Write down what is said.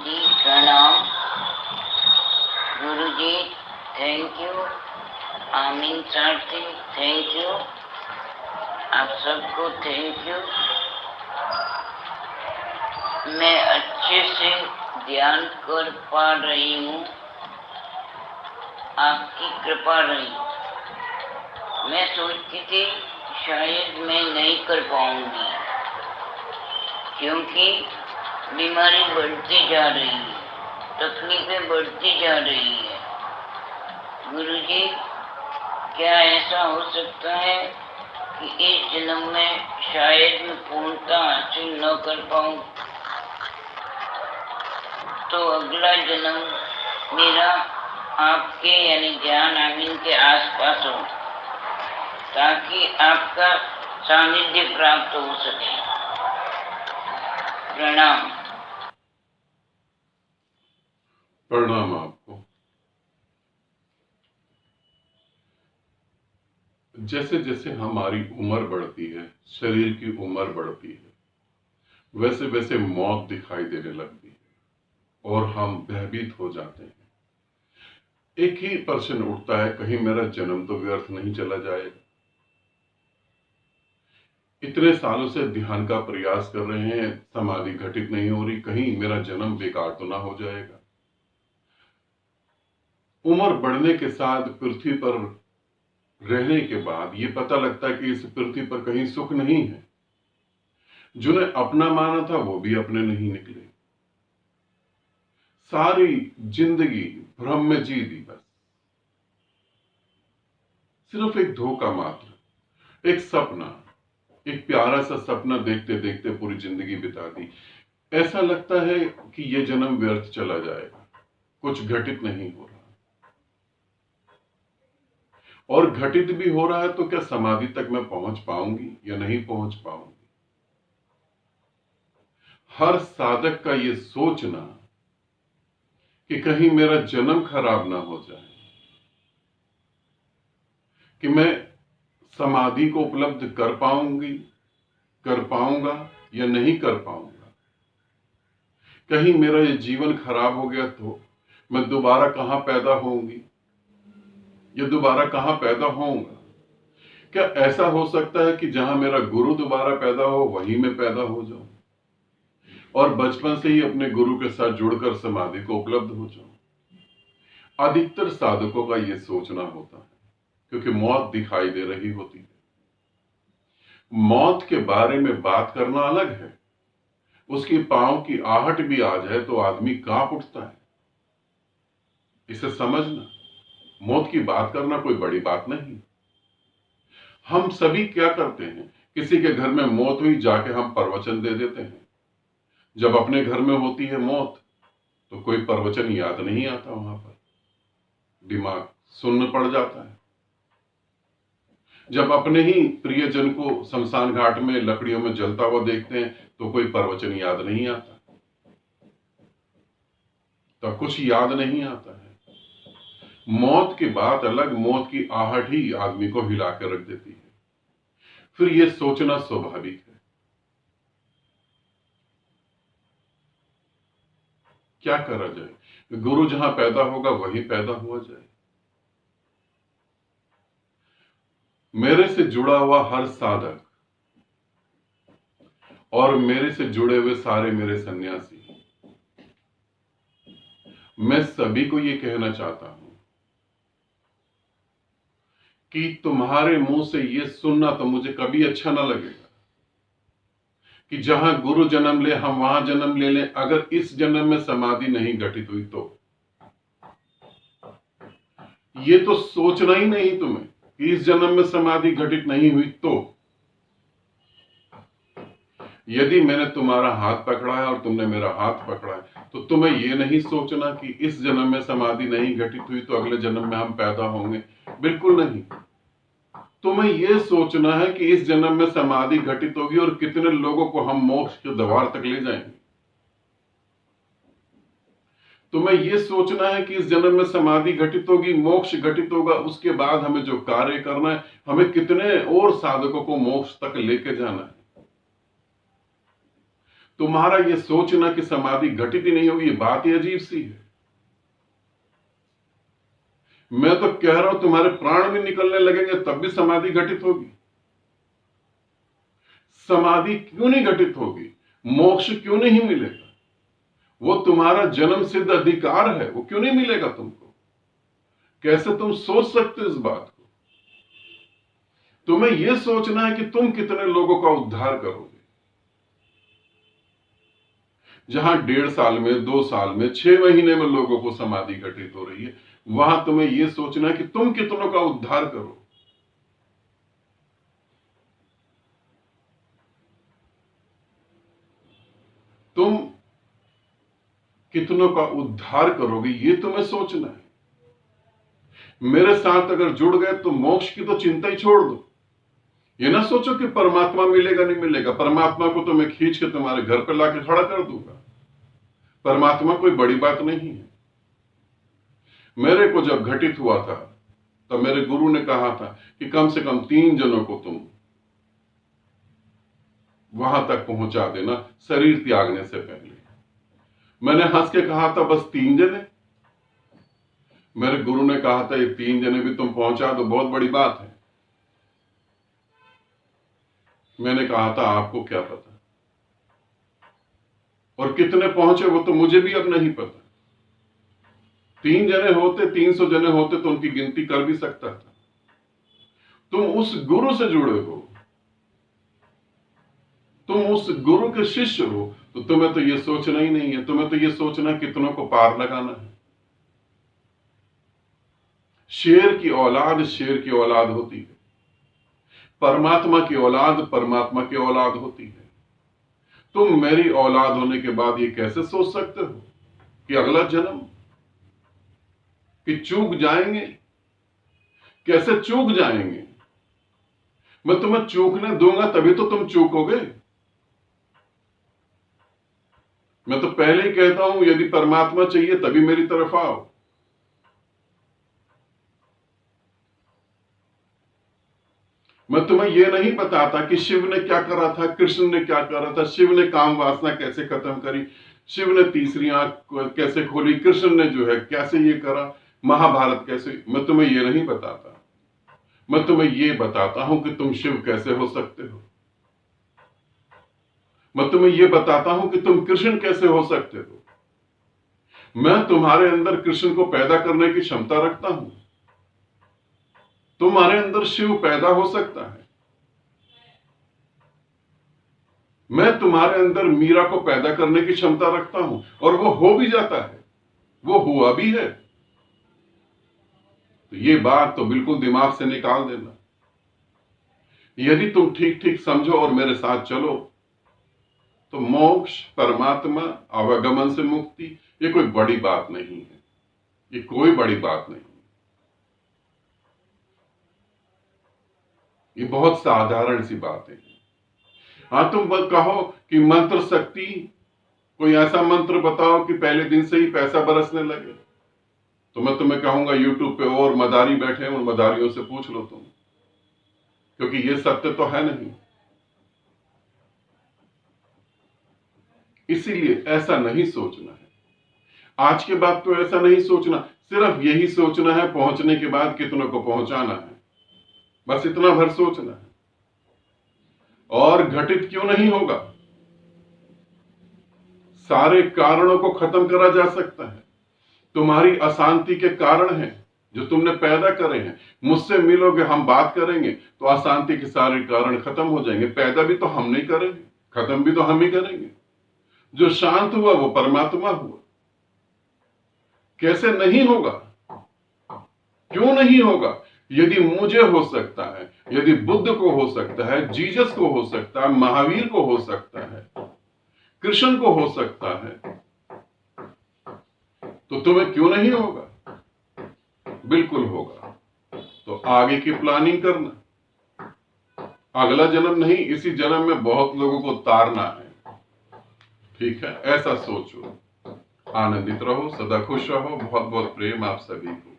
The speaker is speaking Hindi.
जी प्रणाम। गुरु जी थैंक यू। आमीन सारथी थैंक यू। आप सबको थैंक यू। मैं अच्छे से ध्यान कर पा रही हूँ, आपकी कृपा रही। मैं सोचती थी शायद मैं नहीं कर पाऊंगी, क्योंकि बीमारी बढ़ती जा रही है, तकलीफें बढ़ती जा रही है। गुरुजी, क्या ऐसा हो सकता है कि इस जन्म में शायद मैं पूर्णता हासिल न कर पाऊं, तो अगला जन्म मेरा आपके यानी ज्ञान आमीन के आसपास हो, ताकि आपका सानिध्य प्राप्त हो सके। प्रणाम। प्रणाम आपको। जैसे जैसे हमारी उम्र बढ़ती है, शरीर की उम्र बढ़ती है, वैसे वैसे मौत दिखाई देने लगती है और हम भयभीत हो जाते हैं। एक ही प्रश्न उठता है, कहीं मेरा जन्म तो व्यर्थ नहीं चला जाएगा। इतने सालों से ध्यान का प्रयास कर रहे हैं, समाधि घटित नहीं हो रही, कहीं मेरा जन्म बेकार तो ना हो जाएगा। उम्र बढ़ने के साथ पृथ्वी पर रहने के बाद ये पता लगता है कि इस पृथ्वी पर कहीं सुख नहीं है। जिन्हें अपना माना था वो भी अपने नहीं निकले। सारी जिंदगी भ्रम में जी दी, बस सिर्फ एक धोखा मात्र, एक सपना, एक प्यारा सा सपना देखते देखते पूरी जिंदगी बिता दी। ऐसा लगता है कि ये जन्म व्यर्थ चला जाएगा, कुछ घटित नहीं हो रहा। और घटित भी हो रहा है तो क्या समाधि तक मैं पहुंच पाऊंगी या नहीं पहुंच पाऊंगी। हर साधक का ये सोचना कि कहीं मेरा जन्म खराब ना हो जाए, कि मैं समाधि को उपलब्ध कर पाऊंगी, कर पाऊंगा या नहीं कर पाऊंगा। कहीं मेरा ये जीवन खराब हो गया तो मैं दोबारा कहां पैदा होंगी या दोबारा कहां पैदा होऊंगा। क्या ऐसा हो सकता है कि जहां मेरा गुरु दोबारा पैदा हो वहीं मैं पैदा हो जाऊं और बचपन से ही अपने गुरु के साथ जुड़कर समाधि को उपलब्ध हो जाऊं। अधिकतर साधकों का यह सोचना होता है, क्योंकि मौत दिखाई दे रही होती है। मौत के बारे में बात करना अलग है, उसकी पांव की आहट भी आ जाए तो आदमी कांप उठता है। इसे समझना, मौत की बात करना कोई बड़ी बात नहीं। हम सभी क्या करते हैं, किसी के घर में मौत हुई जाके हम प्रवचन दे देते हैं। जब अपने घर में होती है मौत तो कोई प्रवचन याद नहीं आता, वहां पर दिमाग सुन्न पड़ जाता है। जब अपने ही प्रियजन को शमशान घाट में लकड़ियों में जलता हुआ देखते हैं तो कोई प्रवचन याद नहीं आता, तो कुछ याद नहीं आता है। मौत की बात अलग, मौत की आहट ही आदमी को हिला कर रख देती है। फिर यह सोचना स्वाभाविक है, क्या करा जाए। गुरु जहां पैदा होगा वहीं पैदा हुआ जाए। मेरे से जुड़ा हुआ हर साधक और मेरे से जुड़े हुए सारे मेरे सन्यासी, मैं सभी को यह कहना चाहता हूं कि तुम्हारे मुंह से यह सुनना तो मुझे कभी अच्छा ना लगेगा कि जहां गुरु जन्म ले हम वहां जन्म ले लें। अगर इस जन्म में समाधि नहीं घटित हुई तो ये तो सोचना ही नहीं तुम्हें कि इस जन्म में समाधि घटित नहीं हुई तो। यदि मैंने तुम्हारा हाथ पकड़ा है और तुमने मेरा हाथ पकड़ा है तो तुम्हें यह नहीं सोचना कि इस जन्म में समाधि नहीं घटित हुई तो अगले जन्म में हम पैदा होंगे। बिल्कुल नहीं। तुम्हें यह सोचना है कि इस जन्म में समाधि घटित होगी और कितने लोगों को हम मोक्ष के द्वार तक ले जाएंगे। तुम्हें यह सोचना है कि इस जन्म में समाधि घटित होगी, मोक्ष घटित होगा, उसके बाद हमें जो कार्य करना है, हमें कितने और साधकों को मोक्ष तक लेके जाना है। तुम्हारा ये सोचना कि समाधि घटित ही नहीं होगी, ये बात ही अजीब सी है। मैं तो कह रहा हूं तुम्हारे प्राण भी निकलने लगेंगे तब भी समाधि घटित होगी। समाधि क्यों नहीं घटित होगी? मोक्ष क्यों नहीं मिलेगा? वो तुम्हारा जन्म सिद्ध अधिकार है, वो क्यों नहीं मिलेगा तुमको? कैसे तुम सोच सकते हो इस बात को? तुम्हें यह सोचना है कि तुम कितने लोगों का उद्धार करोगे। जहां 1.5 साल में, 2 साल में, 6 महीने में लोगों को समाधि घटित हो रही है, वहां तुम्हें यह सोचना है कि तुम कितनों का उद्धार करो। तुम कितनों का उद्धार करोगे, ये तुम्हें सोचना है। मेरे साथ अगर जुड़ गए तो मोक्ष की तो चिंता ही छोड़ दो। ये ना सोचो कि परमात्मा मिलेगा नहीं मिलेगा। परमात्मा को तो मैं खींच के तुम्हारे घर पर लाके खड़ा कर दूंगा। परमात्मा कोई बड़ी बात नहीं है। मेरे को जब घटित हुआ था तब मेरे गुरु ने कहा था कि कम से कम 3 जनों को तुम वहां तक पहुंचा देना शरीर त्यागने से पहले। मैंने हंस के कहा था बस 3 जने। मेरे गुरु ने कहा था ये 3 जने भी तुम पहुंचा दो, बहुत बड़ी बात है। मैंने कहा था आपको क्या पता, और कितने पहुंचे वो तो मुझे भी अब नहीं पता। 3 जने होते, 300 जने होते तो उनकी गिनती कर भी सकता था। तुम उस गुरु से जुड़े हो, तुम उस गुरु के शिष्य हो, तो तुम्हें तो ये सोचना ही नहीं है। तुम्हें तो ये सोचना कितनों को पार लगाना है। शेर की औलाद शेर की औलाद होती है, परमात्मा की औलाद परमात्मा की औलाद होती है। तुम मेरी औलाद होने के बाद ये कैसे सोच सकते हो कि अगला जन्म, कि चूक जाएंगे? कैसे चूक जाएंगे? मैं तुम्हें चूकने दूंगा तभी तो तुम चूकोगे। मैं तो पहले ही कहता हूं यदि परमात्मा चाहिए तभी मेरी तरफ आओ। मैं तुम्हें यह नहीं बताता कि शिव ने क्या करा था, कृष्ण ने क्या करा था, शिव ने काम वासना कैसे खत्म करी, शिव ने तीसरी आंख कैसे खोली, कृष्ण ने जो है कैसे ये करा, महाभारत कैसे। मैं तुम्हें यह नहीं बताता। मैं तुम्हें यह बताता हूं कि तुम शिव कैसे हो सकते हो। मैं तुम्हें यह बताता हूं कि तुम कृष्ण कैसे हो सकते हो। मैं तुम्हारे अंदर कृष्ण को पैदा करने की क्षमता रखता हूं। तुम्हारे अंदर शिव पैदा हो सकता है। मैं तुम्हारे अंदर मीरा को पैदा करने की क्षमता रखता हूं, और वो हो भी जाता है, वो हुआ भी है। तो ये बात तो बिल्कुल दिमाग से निकाल देना। यदि तुम ठीक ठीक समझो और मेरे साथ चलो तो मोक्ष, परमात्मा, अवगमन से मुक्ति, ये कोई बड़ी बात नहीं है। ये कोई बड़ी बात नहीं, ये बहुत साधारण सी बात है। हाँ, तुम कहो कि मंत्र शक्ति, कोई ऐसा मंत्र बताओ कि पहले दिन से ही पैसा बरसने लगे, तो मैं तुम्हें कहूंगा यूट्यूब पे और मदारी बैठे हैं, उन मदारियों से पूछ लो तुम, क्योंकि ये सत्य तो है नहीं। इसीलिए ऐसा नहीं सोचना है। आज के बाद तो ऐसा नहीं सोचना, सिर्फ यही सोचना है पहुंचने के बाद कितनों को पहुंचाना है, बस इतना भर सोचना है। और घटित क्यों नहीं होगा? सारे कारणों को खत्म करा जा सकता है। तुम्हारी अशांति के कारण हैं जो तुमने पैदा करे हैं। मुझसे मिलोगे, हम बात करेंगे तो अशांति के सारे कारण खत्म हो जाएंगे। पैदा भी तो हम नहीं करेंगे, खत्म भी तो हम ही करेंगे। जो शांत हुआ वो परमात्मा हुआ। कैसे नहीं होगा? क्यों नहीं होगा? यदि मुझे हो सकता है, यदि बुद्ध को हो सकता है, जीसस को हो सकता है, महावीर को हो सकता है, कृष्ण को हो सकता है, तो तुम्हें क्यों नहीं होगा? बिल्कुल होगा। तो आगे की प्लानिंग करना। अगला जन्म नहीं, इसी जन्म में बहुत लोगों को तारना है। ठीक है, ऐसा सोचो। आनंदित रहो, सदा खुश रहो। बहुत बहुत प्रेम आप सभी को।